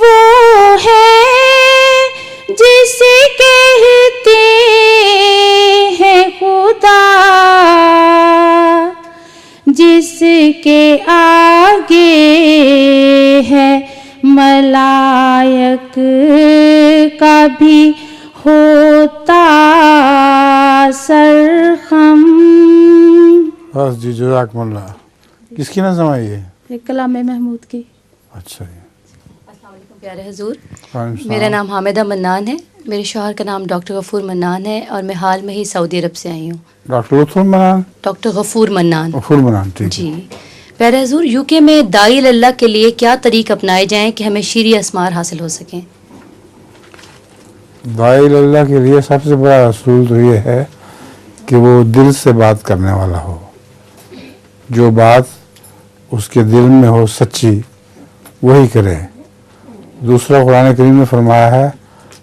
وہ ہے جسے کہتے ہیں خدا، جس کے آگے ہے ملائک کا بھی ہوتا سرخم. بس جی، جزاکم اللہ. کس کی نظم آئی ہے؟ کلام محمود کی. اچھا جی. السلام علیکم پیارے حضور، میرا نام حامدہ منان ہے، میرے شوہر کا نام ڈاکٹر غفور منان ہے اور میں حال میں ہی سعودی عرب سے آئی ہوں. ڈاکٹر غفور منان؟ ڈاکٹر غفور منان. غفور منان، ٹھیک. جی پیارے حضور، یو کے میں داعی اللہ کے لیے کیا طریق اپنائے جائیں کہ ہمیں شیریں اسمار حاصل ہو سکیں؟ داعی اللہ کے لیے سب سے بڑا اصول تو یہ ہے کہ وہ دل سے بات کرنے والا ہو، جو بات اس کے دل میں ہو سچی وہی کرے. دوسرا قرآن کریم نے فرمایا ہے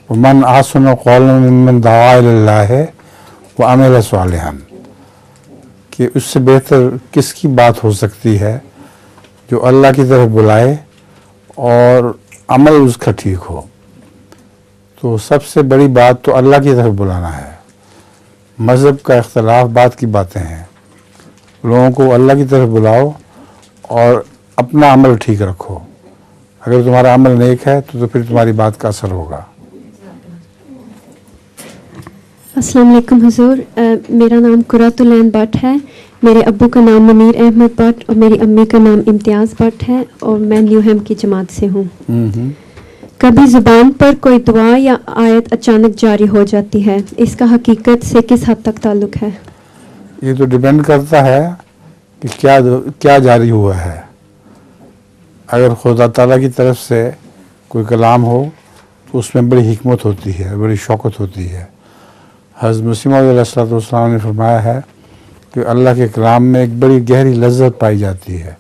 وَمَنْ أَحْسَنُ قَوْلًا مِّمَّنْ دَعَا إِلَى اللَّهِ وَعَمِلَ صَالِحًا، کہ اس سے بہتر کس کی بات ہو سکتی ہے جو اللہ کی طرف بلائے اور عمل اس کا ٹھیک ہو. تو سب سے بڑی بات تو اللہ کی طرف بلانا ہے. مذہب کا اختلاف بات کی باتیں ہیں. لوگوں کو اللہ کی طرف بلاؤ اور اپنا عمل ٹھیک رکھو. اگر تمہارا عمل نیک ہے تو پھر تمہاری بات کا اثر ہوگا. السلام علیکم حضور، میرا نام قرۃ العین بٹ ہے. میرے ابو کا نام منیر احمد بٹ اور میری امی کا نام امتیاز بٹ ہے اور میں نیو ہیم کی جماعت سے ہوں. کبھی زبان پر کوئی دعا یا آیت اچانک جاری ہو جاتی ہے، اس کا حقیقت سے کس حد تک تعلق ہے؟ یہ تو ڈیپینڈ کرتا ہے کہ کیا جاری ہوا ہے. اگر خدا تعالیٰ کی طرف سے کوئی کلام ہو تو اس میں بڑی حکمت ہوتی ہے، بڑی شوقت ہوتی ہے. حضرت مسیح موعود علیہ السلام نے فرمایا ہے کہ اللہ کے کلام میں ایک بڑی گہری لذت پائی جاتی ہے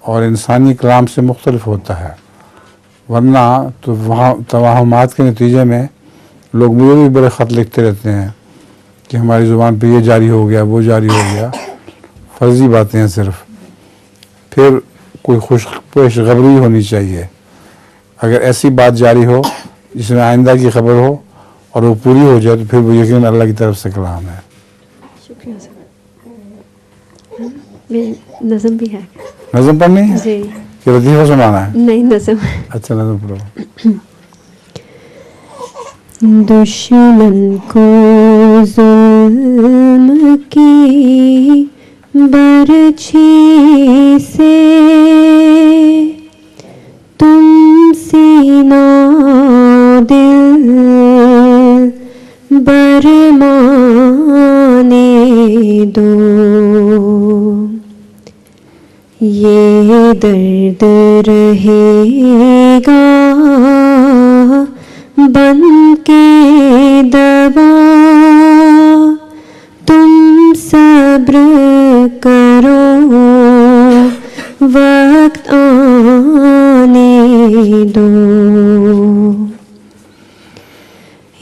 اور انسانی کلام سے مختلف ہوتا ہے. ورنہ تو وہاں توہمات کے نتیجے میں لوگ مجھے بھی بڑے خط لکھتے رہتے ہیں کہ ہماری زبان پہ یہ جاری ہو گیا، وہ جاری ہو گیا. فرضی باتیں ہیں صرف. پھر کوئی خوش خبری ہونی چاہیے. اگر ایسی بات جاری ہو جس میں آئندہ کی خبر ہو اور وہ پوری ہو جائے تو پھر وہ یقیناً اللہ کی طرف سے کلام ہے. شکریہ سر. نظم بھی ہے. نظم پڑھنی ہے جی کہ لطیفہ سنانا ہے؟ نہیں، نظم. اچھا نظم پڑھو. دشمن کو ظلم کی برچھی سے تم سینہ دل برمانے دو، یہ درد رہے گا بن کے دوا، تم صبر کرو وقت آنے دو.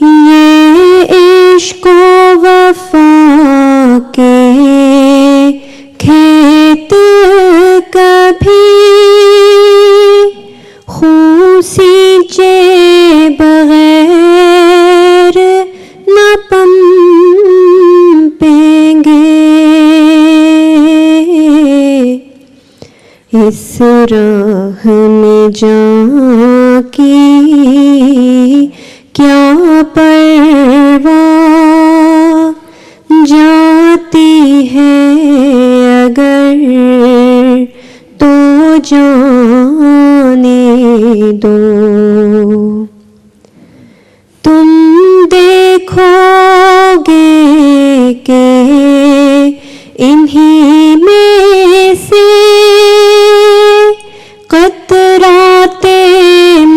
یہ عشق و وفا کے کھیت کبھی خون سینچے بغیر نہ پنپیں گے، اس راہ میں جان کی کیا پرواہ، جاتی ہے اگر تو جانے دو. تم دیکھو گے کہ انہی میں سے قطرات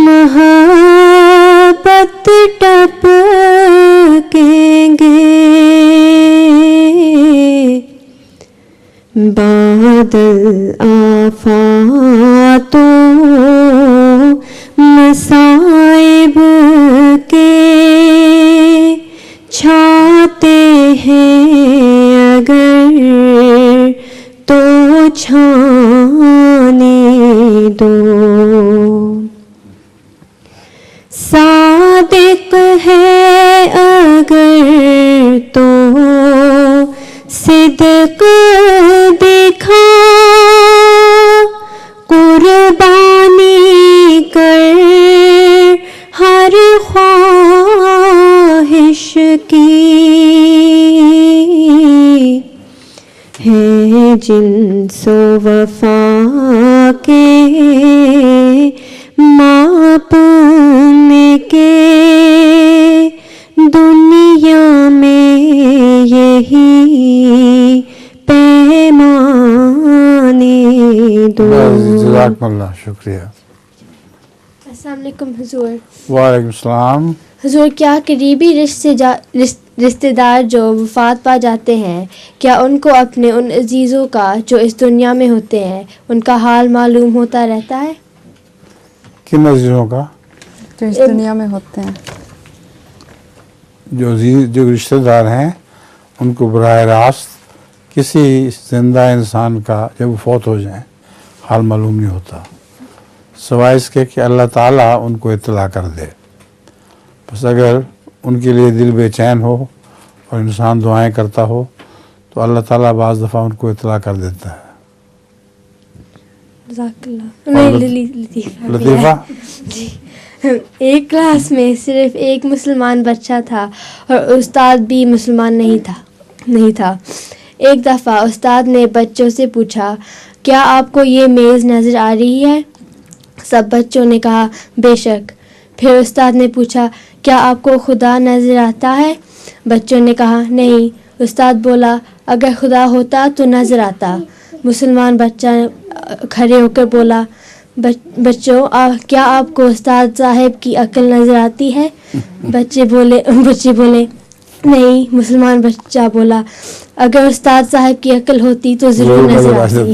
محبت ٹپکیں گے، بادل آفات و مصائب کے چھاتے ہیں اگر تو چھانے دو. تو صدق دکھا قربانی کر ہر خواہش کی ہے جن سو وفا کے ماپنے کے دنیا میں یہی پیمانے دو. جزاک اللہ, شکریہ. السلام علیکم حضور. وعلیکم السلام. حضور, کیا قریبی رشتہ دار جو وفات پا جاتے ہیں, کیا ان کو اپنے ان عزیزوں کا جو اس دنیا میں ہوتے ہیں ان کا حال معلوم ہوتا رہتا ہے؟ کن عزیزوں کا؟ جو اس دنیا میں ہوتے ہیں. جو رشتہ دار ہیں ان کو براہ راست کسی زندہ انسان کا جب وہ فوت ہو جائیں حال معلوم نہیں ہوتا, سوائے اس کے کہ اللہ تعالیٰ ان کو اطلاع کر دے. بس اگر ان کے لیے دل بے چین ہو اور انسان دعائیں کرتا ہو تو اللہ تعالیٰ بعض دفعہ ان کو اطلاع کر دیتا ہے. جزاک اللہ. لطیفہ, جی, ایک کلاس میں صرف ایک مسلمان بچہ تھا اور استاد بھی مسلمان نہیں تھا. ایک دفعہ استاد نے بچوں سے پوچھا, کیا آپ کو یہ میز نظر آ رہی ہے؟ سب بچوں نے کہا بے شک. پھر استاد نے پوچھا, کیا آپ کو خدا نظر آتا ہے؟ بچوں نے کہا نہیں. استاد بولا, اگر خدا ہوتا تو نظر آتا. مسلمان بچہ کھڑے ہو کر بولا, بچوں کیا آپ کو استاد صاحب کی عقل نظر آتی ہے؟ بچے بولے نہیں. مسلمان بچہ بولا, اگر استاد صاحب کی عقل ہوتی تو ضرور نظر آتی.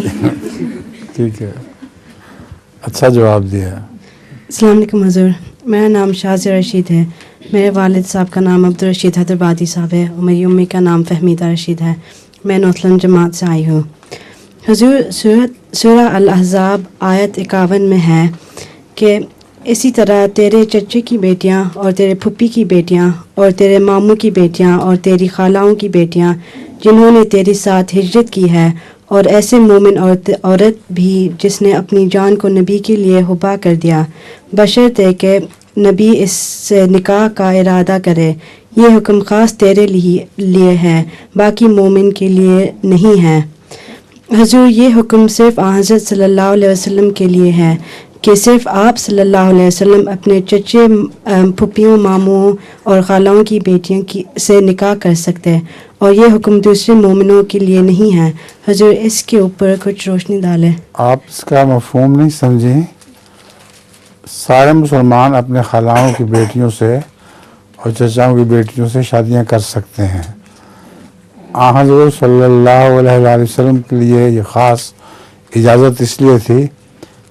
ٹھیک ہے, اچھا جواب دیا. السلام علیکم حضور, میرا نام شازیہ رشید ہے. میرے والد صاحب کا نام عبدالرشید حیدرآبادی صاحب ہے اور میری امی کا نام فہمیدہ رشید ہے. میں نورتھ لندن جماعت سے آئی ہوں. حضور, سورہ الاحزاب آیت 51 میں ہے کہ اسی طرح تیرے چچے کی بیٹیاں اور تیرے پھپھی کی بیٹیاں اور تیرے ماموں کی بیٹیاں اور تیری خالاؤں کی بیٹیاں جنہوں نے تیرے ساتھ ہجرت کی ہے, اور ایسے مومن عورت بھی جس نے اپنی جان کو نبی کے لیے ہبا کر دیا, بشرطے کہ نبی اس سے نکاح کا ارادہ کرے. یہ حکم خاص تیرے لیے ہے, باقی مومن کے لیے نہیں ہے. حضور, یہ حکم صرف حضرت صلی اللہ علیہ وسلم کے لیے ہے کہ صرف آپ صلی اللہ علیہ وسلم اپنے چچے, پھپھیوں, ماموں اور خالاؤں کی بیٹیوں سے نکاح کر سکتے, اور یہ حکم دوسرے مومنوں کے لیے نہیں ہے. حضور, اس کے اوپر کچھ روشنی ڈالیں. آپ اس کا مفہوم نہیں سمجھیں. سارے مسلمان اپنے خالاؤں کی بیٹیوں سے اور چچاؤں کی بیٹیوں سے شادیاں کر سکتے ہیں. حضور صلی اللہ علیہ وآلہ وسلم کے لیے یہ خاص اجازت اس لیے تھی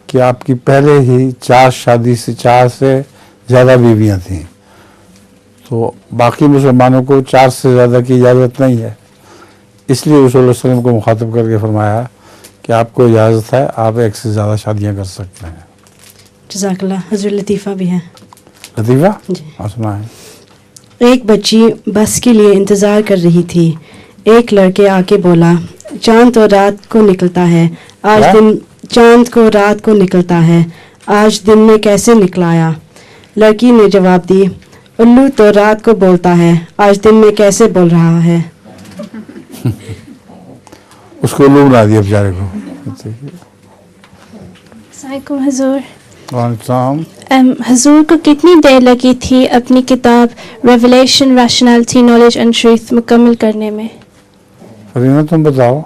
کہ آپ کی پہلے ہی 4 سے زیادہ بیویاں تھیں, تو باقی مسلمانوں کو 4 سے زیادہ کی اجازت نہیں ہے. اس لیے رسول اللہ صلی اللہ علیہ وسلم کو مخاطب کر کے فرمایا کہ آپ کو اجازت ہے, آپ 1 سے زیادہ شادیاں کر سکتے ہیں. جزاک اللہ. حضور, لطیفہ بھی ہے. لطیفہ جی. سنائیں. ایک بچی بس کے لیے انتظار کر رہی تھی. ایک لڑکے آ کے بولا, چاند تو رات کو نکلتا ہے, چاند کو رات کو نکلتا ہے, آج دن میں کیسے نکلایا؟ لڑکی نے جواب دی, الو تو رات کو بولتا ہے, آج دن میں کیسے بول رہا ہے؟ اس کو الو بنا دیا بیچارے کو. السلام علیکم حضور. حضور کو کتنی دیر لگی تھی اپنی کتاب revelation rationality knowledge and truth مکمل کرنے میں؟ رینا, تم بتاؤ,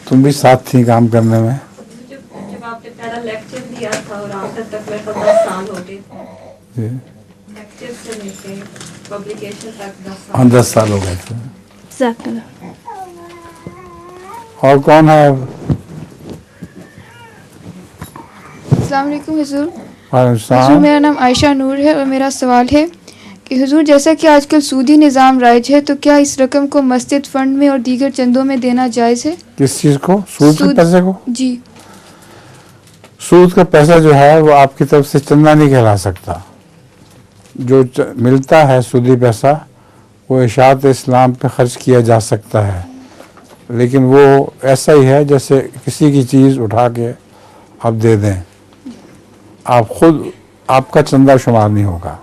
تم بھی ساتھ تھی کام کرنے میں. جب آپ نے پہلا لیکچر دیا تھا اور آخر تک میرے کو 10 سال ہو گئے تھے. لیکچر سے لے کے پبلیکیشن تک 10 سال ہو گئے تھے. جزاک اللہ. اور کون ہے؟ السلام علیکم حضور. حضور, میرا نام عائشہ نور ہے اور میرا سوال ہے کہ حضور, جیسا کہ آج کل سودی نظام رائج ہے, تو کیا اس رقم کو مسجد فنڈ میں اور دیگر چندوں میں دینا جائز ہے؟ کس چیز کو؟ سود کے پیسے کو؟ جی. سود کا پیسہ جو ہے وہ آپ کی طرف سے چندہ نہیں کہلا سکتا, جو ملتا ہے سودی پیسہ وہ اشاعت اسلام پہ خرچ کیا جا سکتا ہے، لیکن وہ ایسا ہی ہے جیسے کسی کی چیز اٹھا کے آپ دے دیں، آپ خود آپ کا چندہ شمار نہیں ہوگا.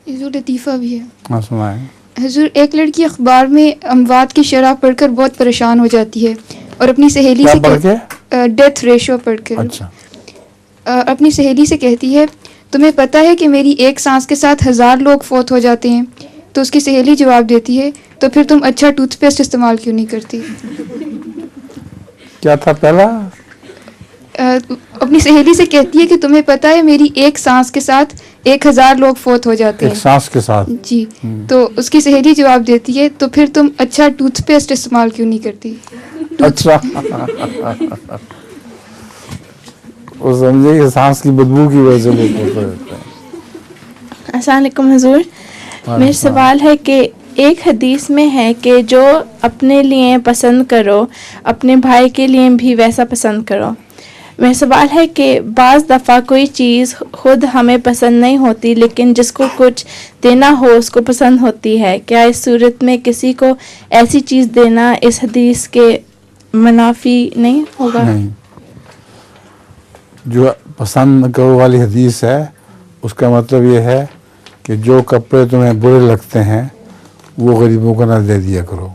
حضور لطیفہ بھی ہے. ہاں سنائیں. حضور ایک لڑکی اخبار میں اموات کی شرح پڑھ کر بہت پریشان ہو جاتی ہے اور اپنی سہیلی سے ڈیتھ ریشو پڑھ کر اپنی سہیلی سے کہتی ہے تمہیں پتہ ہے کہ میری ایک سانس کے ساتھ 1000 لوگ فوت ہو جاتے ہیں؟ تو اس کی سہیلی جواب دیتی ہے تو پھر تم اچھا ٹوتھ پیسٹ استعمال کیوں نہیں کرتی؟ کیا تھا پہلا؟ اپنی سہیلی سے کہتی ہے کہ تمہیں پتہ ہے میری ایک سانس کے ساتھ 1000 لوگ فوت ہو جاتے ہیں. ایک سانس کے ساتھ؟ جی. تو اس کی سہیلی جواب دیتی ہے تو پھر تم اچھا ٹوتھ پیسٹ استعمال کیوں نہیں کرتی؟ اچھا. وہ سمجھے کہ سانس کی بدبو کی وجہ سے وہ ہوتا ہے. السلام علیکم حضور. میرا سوال ہے کہ ایک حدیث میں ہے کہ جو اپنے لیے پسند کرو اپنے بھائی کے لیے بھی ویسا پسند کرو. میرا سوال ہے کہ بعض دفعہ کوئی چیز خود ہمیں پسند نہیں ہوتی لیکن جس کو کچھ دینا ہو اس کو پسند ہوتی ہے. کیا اس صورت میں کسی کو ایسی چیز دینا اس حدیث کے منافی نہیں ہوگا؟ نہیں. جو پسند کرو والی حدیث ہے اس کا مطلب یہ ہے کہ جو کپڑے تمہیں برے لگتے ہیں وہ غریبوں کو نہ دے دیا کرو.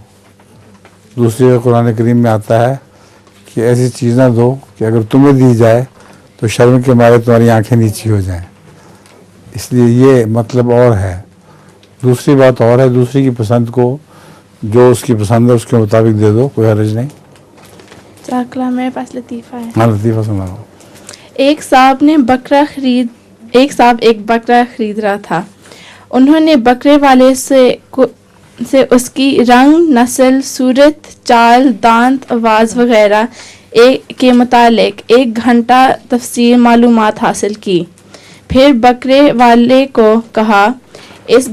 دوسری قرآن کریم میں آتا ہے کہ ایسی چیز نہ دو کہ اگر تمہیں دی جائے تو شرم کے مارے تمہاری آنکھیں نیچی ہو جائیں. اس لیے یہ مطلب اور ہے. دوسری بات اور ہے، دوسری کی پسند کو جو اس کی پسند ہے اس کے مطابق دے دو، کوئی حرج نہیں. میرے پاس لطیفہ ہے. ہاں لطیفہ سناؤ. ایک صاحب ایک بکرا خرید رہا تھا. انہوں نے بکرے والے سے اس کی رنگ، نسل، صورت، چال، دانت، آواز وغیرہ کے متعلق 1 گھنٹہ تفصیل معلومات حاصل کی. پھر بکرے والے کو کہا اس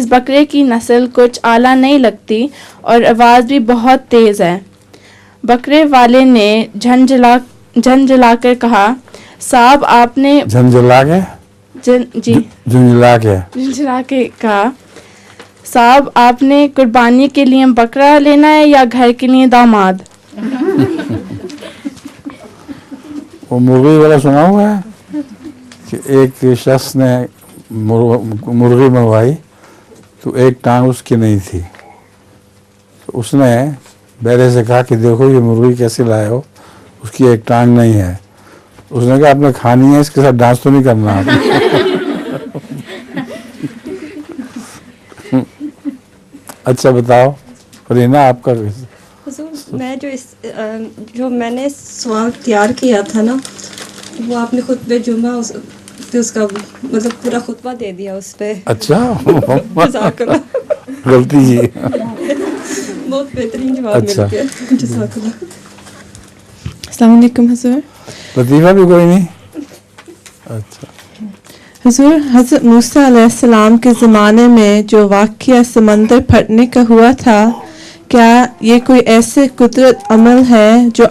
بکرے کی نسل کچھ اعلیٰ نہیں لگتی اور آواز بھی بہت تیز ہے. بکرے والے نے جھنجھلا کر کہا صاحب آپ نے کہا صاحب آپ نے قربانی کے لیے بکرا لینا ہے یا گھر کے لیے داماد؟ وہ مرغی والا سنا ہوا ہے کہ ایک شخص نے مرغی منگوائی تو ایک ٹانگ اس کی نہیں تھی. تو اس نے بیرے سے کہا کہ دیکھو یہ مرغی کیسے لائے ہو، اس کی ایک ٹانگ نہیں ہے. اس نے کہا آپ نے کھانی ہے، اس کے ساتھ ڈانس تو نہیں کرنا آپ. اچھا بتاؤ فرینا آپ کا. حضور میں جو میں نے سوال تیار کیا تھا نا وہ آپ نے خطبہ جمعہ اس کا مطلب پورا خطبہ دے دیا اس پہ. اچھا غلطی کی. بہت بہترین جواب مل گیا. جزاک اللہ. السلام علیکم حضور. لطیفہ بھی کوئی نہیں. اچھا حضور حضرت موسیٰ علیہ السلام کے زمانے میں جو واقعہ سمندر پھٹنے کا ہوا تھا، کیا یہ کوئی ایسے قدرت عمل ہے جو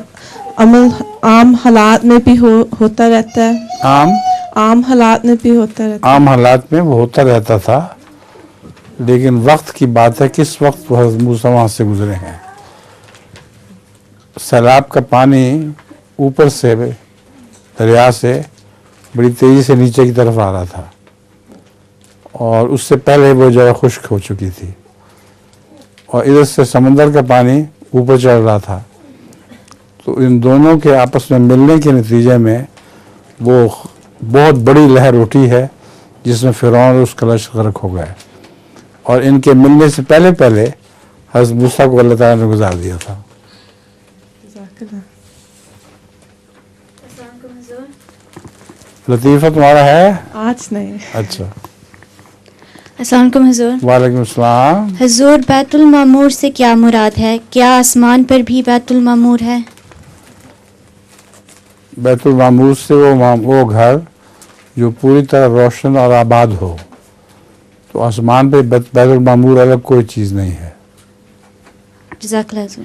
عمل عام حالات میں بھی ہوتا رہتا ہے؟ عام حالات میں بھی ہوتا رہتا ہے. عام حالات میں وہ ہوتا رہتا تھا، لیکن وقت کی بات ہے کس وقت وہ حضرت موسیٰ وہاں سے گزرے ہیں. سیلاب کا پانی اوپر سے دریا سے بڑی تیزی سے نیچے کی طرف آ رہا تھا اور اس سے پہلے وہ جگہ خشک ہو چکی تھی اور ادھر سے سمندر کا پانی اوپر چڑھ رہا تھا. تو ان دونوں کے آپس میں ملنے کے نتیجے میں وہ بہت بڑی لہر اٹھی ہے جس میں فرعون اور اس کا لشکر غرق ہو گئے، اور ان کے ملنے سے پہلے حضرت موسیٰ کو اللہ تعالیٰ نے گزار دیا تھا. لطیفہ تمہارا ہے؟ آج نہیں. اچھا. السلام علیکم حضور. وعلیکم السلام. حضور بیت المعمور سے کیا مراد ہے؟ کیا آسمان پر بھی بیت المعمور ہے؟ بیت المعمور سے وہ گھر جو پوری طرح روشن اور آباد ہو. تو آسمان پہ بیت المعمور الگ کوئی چیز نہیں ہے. جزاک اللہ حضور.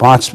5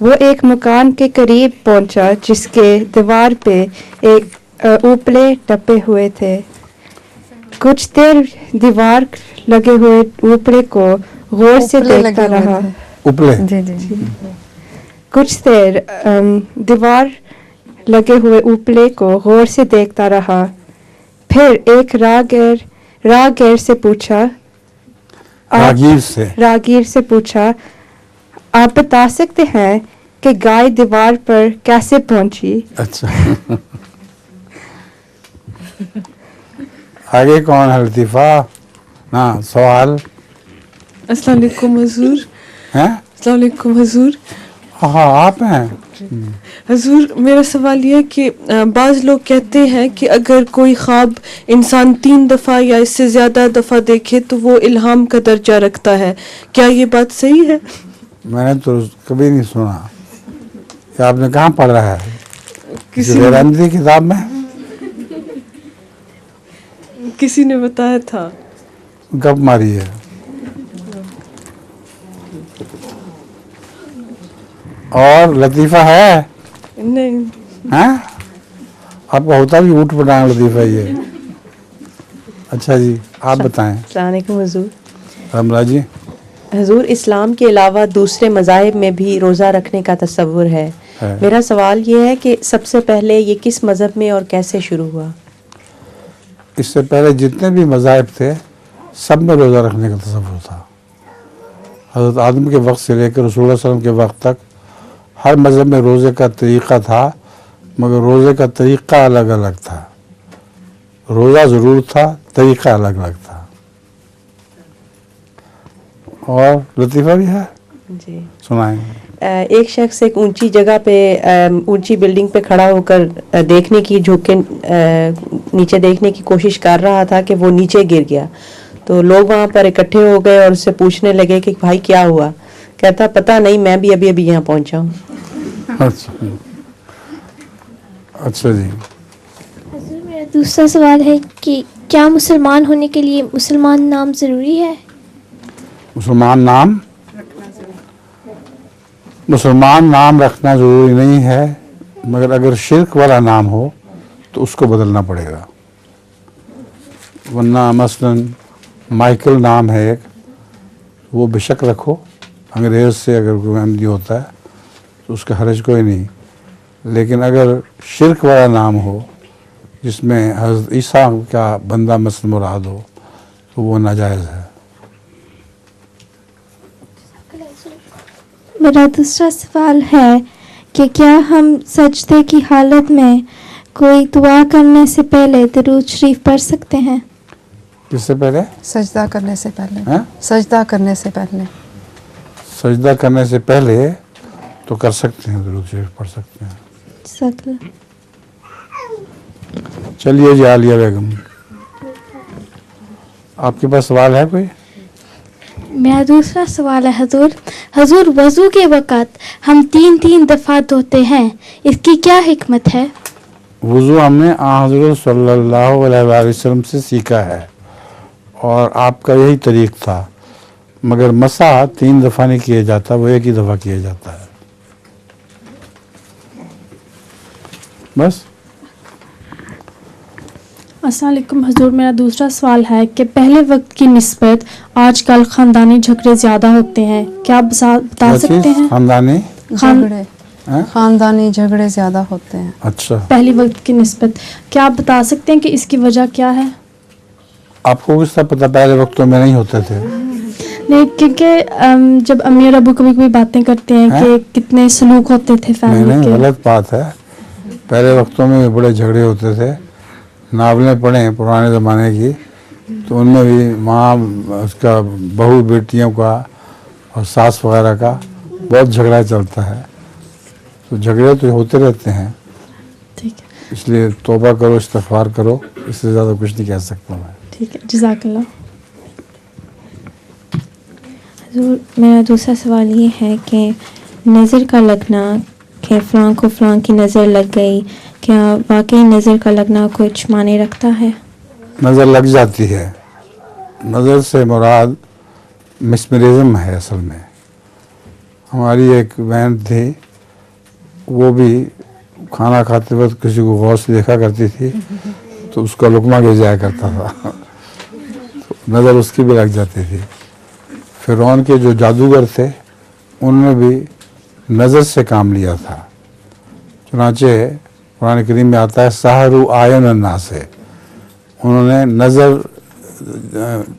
وہ ایک مکان کے قریب پہنچا جس کے دیوار پہ ایک اوپلے ٹپے ہوئے تھے. کچھ دیر دیوار لگے ہوئے اوپلے کو غور سے دیکھتا رہا. کچھ دیر دیوار لگے ہوئے اوپلے کو غور سے دیکھتا رہا. پھر ایک راگیر سے پوچھا آپ بتا سکتے ہیں کہ گائے دیوار پر کیسے پہنچی؟ اچھا آگے کون ہے لطیفہ؟ نا سوال. السلام علیکم حضور. السلام علیکم حضور. ہاں آپ ہیں. حضور میرا سوال یہ ہے کہ بعض لوگ کہتے ہیں کہ اگر کوئی خواب انسان 3 دفعہ یا اس سے زیادہ دفعہ دیکھے تو وہ الہام کا درجہ رکھتا ہے. کیا یہ بات صحیح ہے؟ میں نے تو کبھی نہیں سنا. کہ آپ نے کہاں پڑھا ہے؟ کسی کتاب میں کسی نے بتایا تھا. گپ ماری ہے. اور لطیفہ ہے؟ نہیں. آپ کا ہوتا بھی اوٹ پٹانگ لطیفہ یہ. اچھا جی آپ بتائیں. السلام علیکم حضور. رملہ جی. حضور اسلام کے علاوہ دوسرے مذاہب میں بھی روزہ رکھنے کا تصور ہے. میرا سوال یہ ہے کہ سب سے پہلے یہ کس مذہب میں اور کیسے شروع ہوا؟ اس سے پہلے جتنے بھی مذاہب تھے سب میں روزہ رکھنے کا تصور تھا. حضرت آدم کے وقت سے لے کر رسول اللہ صلی اللہ علیہ وسلم کے وقت تک ہر مذہب میں روزے کا طریقہ تھا، مگر روزے کا طریقہ الگ الگ تھا. روزہ ضرور تھا، طریقہ الگ الگ تھا. اور لطیفہ بھی ہے جی سنائیں. ایک شخص ایک اونچی جگہ پہ اونچی بلڈنگ پہ کھڑا ہو کر دیکھنے کی جھک کے نیچے دیکھنے کی کوشش کر رہا تھا کہ وہ نیچے گر گیا. تو لوگ وہاں پر اکٹھے ہو گئے اور اس سے پوچھنے لگے کہ بھائی کیا ہوا؟ کہتا پتہ نہیں، میں بھی ابھی یہاں پہنچا ہوں. اچھا جی. میرا دوسرا سوال ہے کہ کیا مسلمان ہونے کے لیے مسلمان نام ضروری ہے؟ مسلمان نام رکھنا ضروری نہیں ہے، مگر اگر شرک والا نام ہو تو اس کو بدلنا پڑے گا. ورنہ مثلاً مائیکل نام ہے ایک، وہ بے شک رکھو. انگریز سے اگر کوئی احمدی ہوتا ہے تو اس کا حرج کوئی نہیں. لیکن اگر شرک والا نام ہو جس میں حضرت عیسیٰ کا بندہ مثلا مراد ہو تو وہ ناجائز ہے. میرا دوسرا سوال ہے کہ کیا ہم سجدے کی حالت میں کوئی دعا کرنے سے پہلے درود شریف پڑھ سکتے ہیں؟ کس سے پہلے؟ سجدہ کرنے سے پہلے. سجدہ کرنے سے پہلے. سجدہ کرنے سے پہلے تو کر سکتے ہیں، درود شریف پڑھ سکتے ہیں. چلیے جی عالیہ بیگم آپ کے پاس سوال ہے کوئی؟ میرا دوسرا سوال ہے حضور وضو کے وقت ہم 3 دفعہ دھوتے ہیں، اس کی کیا حکمت ہے؟ وضو ہم نے حضرت صلی اللہ علیہ وسلم سے سیکھا ہے اور آپ کا یہی طریق تھا، مگر مسح 3 دفعہ نہیں کیا جاتا، وہ 1 ہی دفعہ کیا جاتا ہے بس. السلام علیکم حضور. میرا دوسرا سوال ہے کہ پہلے وقت کی نسبت آج کل خاندانی جھگڑے زیادہ ہوتے ہیں، کیا آپ بتا سکتے ہیں؟ خاندانی جھگڑے زیادہ ہوتے ہیں. اچھا. پہلی وقت کی نسبت کیا آپ بتا سکتے ہیں کہ اس کی وجہ کیا ہے؟ آپ کو کس طرح پتا پہلے وقتوں میں نہیں ہوتے تھے؟ نہیں، کیونکہ جب امی اور ابو کبھی باتیں کرتے ہیں کہ کتنے سلوک ہوتے تھے فیملی کے. غلط بات ہے. پہلے وقتوں میں بڑے جھگڑے ہوتے تھے. ناولیں پڑھیں پرانے زمانے کی تو ان میں بھی ماں اس کا بہو بیٹیوں کا اور ساس وغیرہ کا بہت جھگڑا چلتا ہے. تو جھگڑے تو ہوتے رہتے ہیں. ٹھیک ہے. اس لیے توبہ کرو، استغفار کرو، اس سے زیادہ کچھ نہیں کہہ سکتا میں. ٹھیک ہے، جزاک اللہ. حضور میرا دوسرا سوال یہ ہے کہ نظر کا لگنا، کہ فلاں کو فلاں کی نظر لگ گئی، کیا واقعی نظر کا لگنا کچھ معنی رکھتا ہے؟ نظر لگ جاتی ہے. نظر سے مراد مسمرزم ہے. اصل میں ہماری ایک بہن تھی وہ بھی کھانا کھاتے وقت کسی کو غور سے دیکھا کرتی تھی تو اس کا لقمہ گر جایا کرتا تھا، تو نظر اس کی بھی لگ جاتی تھی۔ فرعون کے جو جادوگر تھے انہوں نے بھی نظر سے کام لیا تھا، چنانچہ قرآن کریم میں آتا ہے سحروا اعین الناس سے، انہوں نے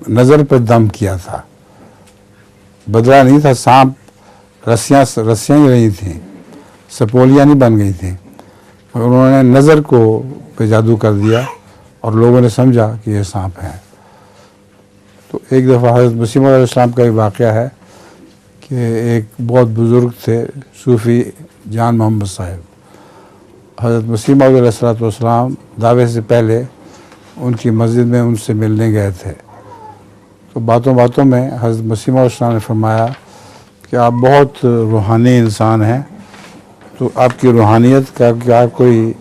نظر پہ دم کیا تھا، بدلا نہیں تھا، سانپ رسیاں ہی رہی تھیں، سپولیاں نہیں بن گئی تھیں، مگر انہوں نے نظر کو پہ جادو کر دیا اور لوگوں نے سمجھا کہ یہ سانپ ہے۔ تو ایک دفعہ حضرت مسیح موعود علیہ السلام کا ایک واقعہ ہے کہ ایک بہت بزرگ تھے صوفی جان محمد صاحب، حضرت مسیح موعود علیہ السلام دعوے سے پہلے ان کی مسجد میں ان سے ملنے گئے تھے، تو باتوں باتوں میں حضرت مسیح موعود علیہ السلام نے فرمایا کہ آپ بہت روحانی انسان ہیں، تو آپ کی روحانیت کا کیا کوئی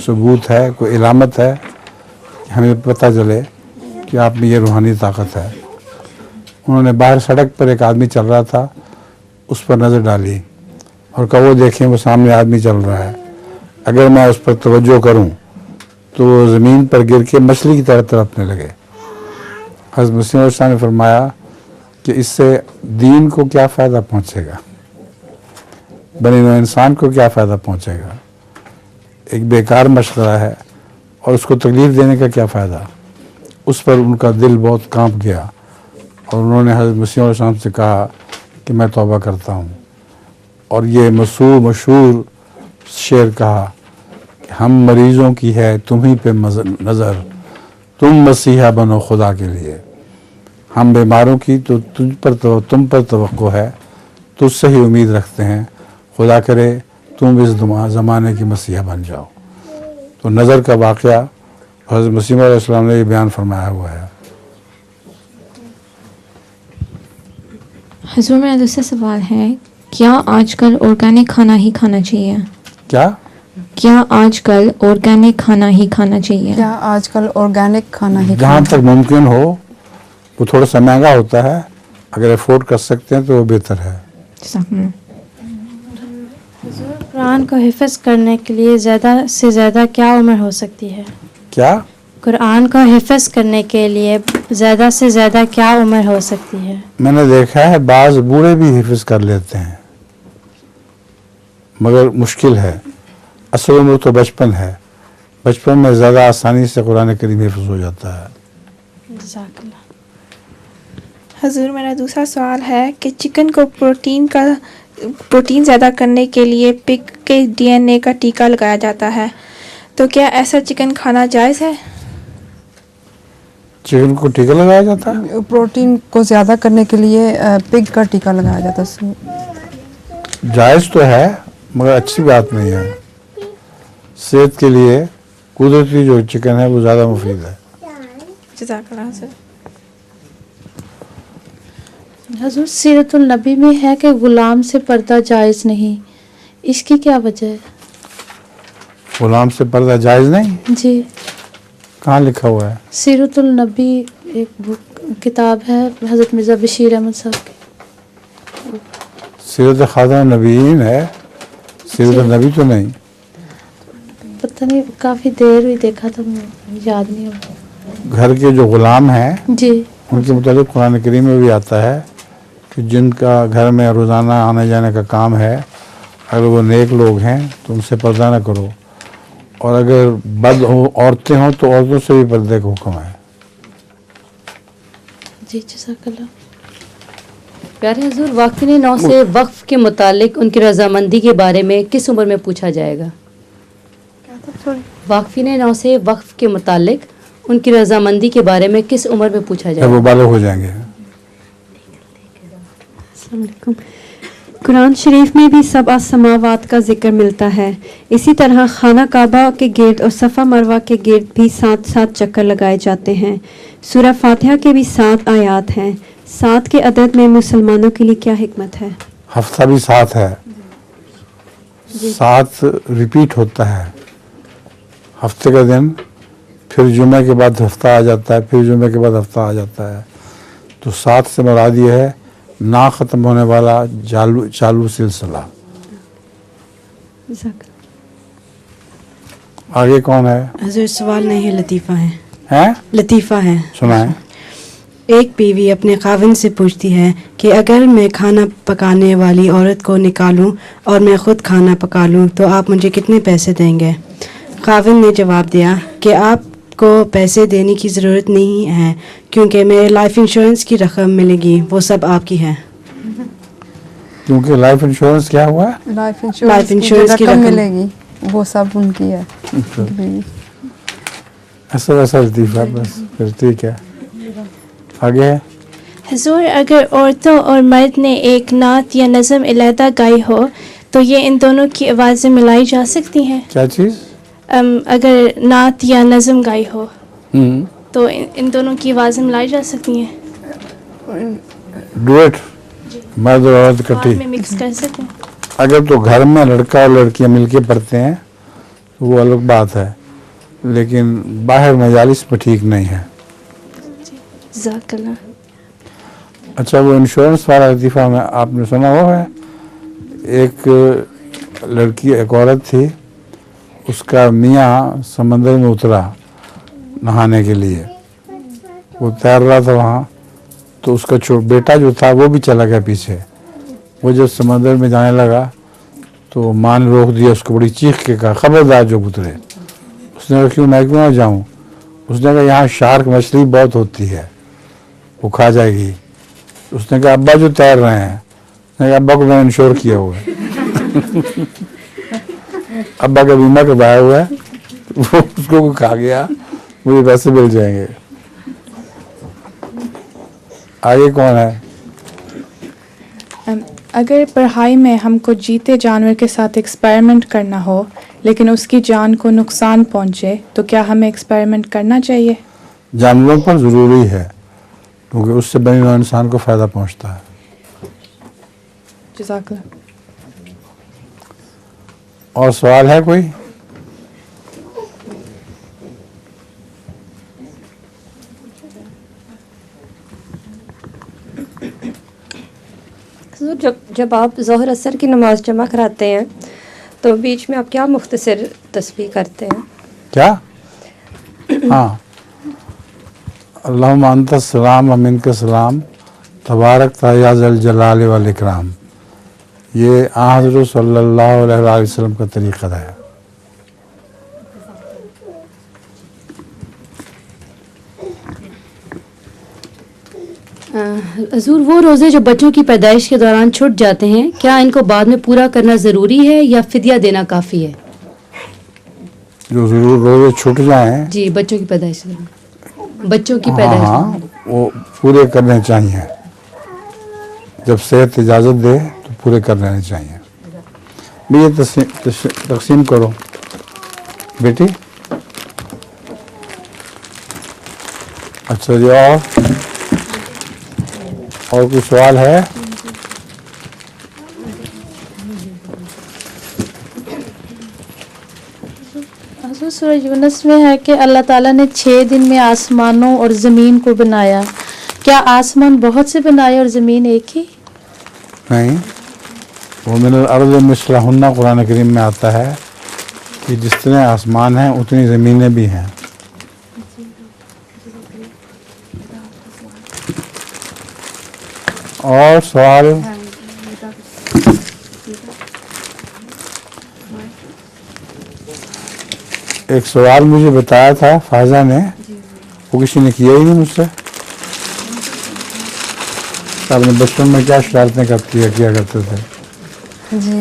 ثبوت ہے، کوئی علامت ہے کہ ہمیں پتہ چلے کہ آپ میں یہ روحانی طاقت ہے؟ انہوں نے باہر سڑک پر ایک آدمی چل رہا تھا، اس پر نظر ڈالی اور کہا وہ دیکھیں وہ سامنے آدمی چل رہا ہے، اگر میں اس پر توجہ کروں تو وہ زمین پر گر کے مچھلی کی طرح تڑپنے لگے۔ حضرت مسیح علیہ السلام نے فرمایا کہ اس سے دین کو کیا فائدہ پہنچے گا، بنی نوع انسان کو کیا فائدہ پہنچے گا، ایک بیکار مشورہ ہے اور اس کو تکلیف دینے کا کیا فائدہ۔ اس پر ان کا دل بہت کانپ گیا اور انہوں نے حضرت مسیح علیہ السلام سے کہا کہ میں توبہ کرتا ہوں، اور یہ مشہور شعر کہا کہ ہم مریضوں کی ہے تمہیں پہ نظر، تم مسیحا بنو خدا کے لیے، ہم بیماروں کی تو تم پر توقع ہے، تجھ سے ہی امید رکھتے ہیں، خدا کرے تم اس زمانے کی مسیحا بن جاؤ۔ تو نظر کا واقعہ حضرت مسیح علیہ السلام نے یہ بیان فرمایا ہوا ہے۔ حضور میرا دوسرا سوال ہے، کیا آج کل آرگینک کھانا ہی کھانا چاہیے؟ کیا آج کل آرگینک کھانا ہی کھانا چاہیے؟ کیا آج کل آرگینک کھانا ہی جہاں تک ممکن ہو، وہ تھوڑا سا مہنگا ہوتا ہے، اگر افورڈ کر سکتے ہیں تو وہ بہتر ہے۔ قرآن کو حفظ کرنے کے لیے زیادہ سے زیادہ کیا عمر ہو سکتی ہے؟ کیا؟ قرآن کو حفظ کرنے کے لیے زیادہ سے زیادہ کیا عمر ہو سکتی ہے؟ میں نے دیکھا ہے بعض بوڑھے بھی حفظ کر لیتے ہیں، مگر مشکل ہے، اصل عمر تو بچپن ہے، بچپن میں زیادہ آسانی سے قرآن کریم حفظ ہو جاتا ہے۔ جزاک اللہ۔ حضور میرا دوسرا سوال ہے کہ چکن کو پروٹین زیادہ کرنے کے لیے پگ کے DNA کا ٹیکہ لگایا جاتا ہے، تو کیا ایسا چکن کھانا جائز ہے؟ چکن کو ٹیکہ لگایا جاتا ہے؟ پروٹین کو زیادہ کرنے کے لیے پگ کا ٹیکہ لگایا جاتا ہے۔ جائز تو ہے مگر اچھی بات نہیں ہے، صحت کے لیے قدرتی جو چکن ہے وہ زیادہ مفید ہے۔ جزاک اللہ حضور۔ حضور سیرت النبی میں ہے کہ غلام سے پردہ جائز نہیں، اس کی کیا وجہ ہے؟ غلام سے پردہ جائز نہیں؟ جی کہاں لکھا ہوا ہے؟ سیرت النبی ایک کتاب ہے حضرت مرزا بشیر احمد صاحب کی۔ سیرت خاتم النبیین ہے، سیرت النبی تو نہیں۔ پتہ نہیں، کافی دیر ہوئی دیکھا تھا، یاد نہیں ہو۔ گھر کے جو غلام ہیں جی ان کے متعلق قرآن کریم میں بھی آتا ہے کہ جن کا گھر میں روزانہ آنے جانے کا کام ہے، اگر وہ نیک لوگ ہیں تو ان سے پردہ نہ کرو، اور اگر بد عورتیں ہوں تو عورتوں سے بھی پردے کا حکم ہے۔ جی جزاک اللہ۔ پیارے حضور، واقفین نو سے وقف کے متعلق ان کی رضامندی کے بارے میں کس عمر میں پوچھا جائے گا؟ واقفین نو سے وقف کے متعلق ان کی رضامندی کے بارے میں کس عمر میں پوچھا جائے گا؟ جب وہ بالغ ہو جائیں گے۔ السلام علیکم۔ قرآن شریف میں بھی سبع سماوات کا ذکر ملتا ہے، اسی طرح خانہ کعبہ کے گرد اور صفا مروہ کے گرد بھی 7 چکر لگائے جاتے ہیں۔ سورہ فاتحہ کے بھی 7 آیات ہیں۔ 7 کے عدد میں مسلمانوں کے لیے کیا حکمت ہے؟ ہفتہ بھی 7 ہے، 7 ریپیٹ ہوتا ہے، ہفتے کا دن، پھر جمعہ کے بعد ہفتہ آ جاتا ہے، پھر جمعہ کے بعد ہفتہ آ جاتا ہے، تو 7 سے مراد یہ ہے نہ ختم ہونے والا چالو سلسلہ۔ آگے کون ہے؟ حضور سوال نہیں ہے، لطیفہ ہے. ہیں؟ لطیفہ ہے. سنائیں. ایک بیوی اپنے خاوند سے پوچھتی ہے کہ اگر میں کھانا پکانے والی عورت کو نکالوں اور میں خود کھانا پکا لوں تو آپ مجھے کتنے پیسے دیں گے؟ خاوند نے جواب دیا کہ آپ کو پیسے دینے کی ضرورت نہیں ہے کیونکہ میرے لائف انشورنس کی رقم ملے گی، وہ سب آپ کی ہے. کیونکہ لائف انشورنس کیا ہوا ہے؟ لائف انشورنس کی رقم ملے گی، وہ سب ان کی ہے. ایسا ویسا لطیفہ بس، پھر ٹھیک ہے. آگے ہے. حضور اگر عورتوں اور مرد نے ایک نعت یا نظم علیحدہ گائی ہو تو یہ ان دونوں کی آوازیں ملائی جا سکتی ہیں؟ کیا چیز؟ اگر نعت یا نظم گائی ہو تو ان دونوں کی آوازیں ملائی جا سکتی ہیں؟ ڈویٹ، مرد اور عورت اکٹھی میں مکس کر سکیں. اگر تو گھر میں لڑکا اور لڑکیاں مل کے پڑھتے ہیں تو وہ الگ بات ہے، لیکن باہر مجالس میں ٹھیک نہیں ہے. جزاک اللہ. اچھا، وہ انشورنس والا لطیفہ میں آپ نے سنا ہوا ہے؟ ایک لڑکی، ایک عورت تھی، اس کا میاں سمندر میں اترا نہانے کے لیے، وہ تیر رہا تھا وہاں، تو اس کا بیٹا جو تھا وہ بھی چلا گیا پیچھے. وہ جب سمندر میں جانے لگا تو ماں نے روک دیا اس کو، بڑی چیخ کے کہا خبردار جو اترے. اس نے کہا کیوں، میں کیوں نہ جاؤں؟ اس نے کہا یہاں شارک مچھلی بہت ہوتی ہے، وہ کھا جائے گی. اس نے کہا ابا جو تیر رہے ہیں. اس نے کہا ابا کو میں نے انشور کیا ہوا ہے. ابا کا بیمہ کروایا ہوا ہے، وہ اس کو کھا گیا، مجھے پیسے مل جائیں گے. آگے کون ہے؟ اگر پڑھائی میں ہم کو جیتے جانور کے ساتھ ایکسپیریمنٹ کرنا ہو لیکن اس کی جان کو نقصان پہنچے تو کیا ہمیں ایکسپیریمنٹ کرنا چاہیے؟ جانوروں پر ضروری ہے کیونکہ اس سے بنی نوع انسان کو فائدہ پہنچتا ہے. جزاک اللہ. اور سوال ہے کوئی؟ جب آپ ظہر اثر کی نماز جمع کراتے ہیں تو بیچ میں آپ کیا مختصر تسبیح کرتے ہیں؟ کیا؟ ہاں، اللہم انت السلام و منک السلام تبارک یا ذا الجلال والاکرام. یہ حضرت صلی اللہ علیہ وسلم کا طریقہ ہے. حضور وہ روزے جو بچوں کی پیدائش کے دوران چھٹ جاتے ہیں، کیا ان کو بعد میں پورا کرنا ضروری ہے یا فدیہ دینا کافی ہے؟ جو ضرور روزے چھٹ جائیں جی، بچوں کی پیدائش کے دوران، بچوں کی پیدائش ہاں وہ پورے کرنے چاہیے. جب صحت اجازت دے تو پورے کر لینے چاہیے. بھی یہ تقسیم کرو بیٹی. اچھا جی، اور کوئی سوال ہے؟ حضور سورہ یونس میں ہے کہ اللہ تعالیٰ نے 6 دن میں آسمانوں اور زمین کو بنایا. کیا آسمان بہت سے بنائے اور زمین ایک ہی؟ نہیں، وَمِنَ الْأَرْضِ مِثْلَهُنَّ قرآن کریم میں آتا ہے کہ جتنے آسمان ہیں اتنی زمینیں بھی ہیں. اور سوال؟ ایک سوال مجھے بتایا تھا فائزہ نے، وہ کسی نے کیا ہی نہیں مجھ سے. آپ نے بچپن میں کیا شرارتیں کیا کرتے تھے؟ جی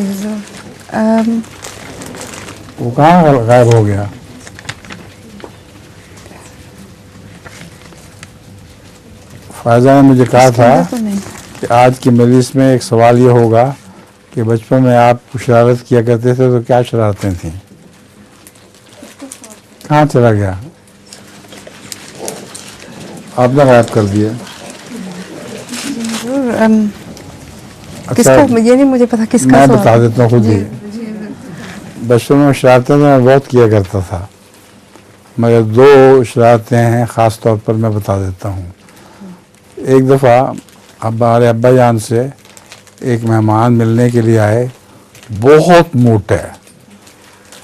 وہ کہاں غائب ہو گیا؟ فائزہ نے مجھے کہا تھا کہ آج کی مجلس میں ایک سوال یہ ہوگا کہ بچپن میں آپ شرارت کیا کرتے تھے تو کیا شرارتیں تھیں؟ کہاں چلا گیا؟ آپ نے غائب کر دیا. کس کو؟ یہ نہیں مجھے پتا کس کا. میں بتا دیتا ہوں خود ہی. بچپن میں شرارتیں میں بہت کیا کرتا تھا، مگر 2 شرارتیں ہیں خاص طور پر میں بتا دیتا ہوں. ایک دفعہ ہمارے ابا جان سے ایک مہمان ملنے کے لیے آئے، بہت موٹے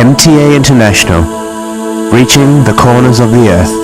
MTA International, reaching the corners of the earth.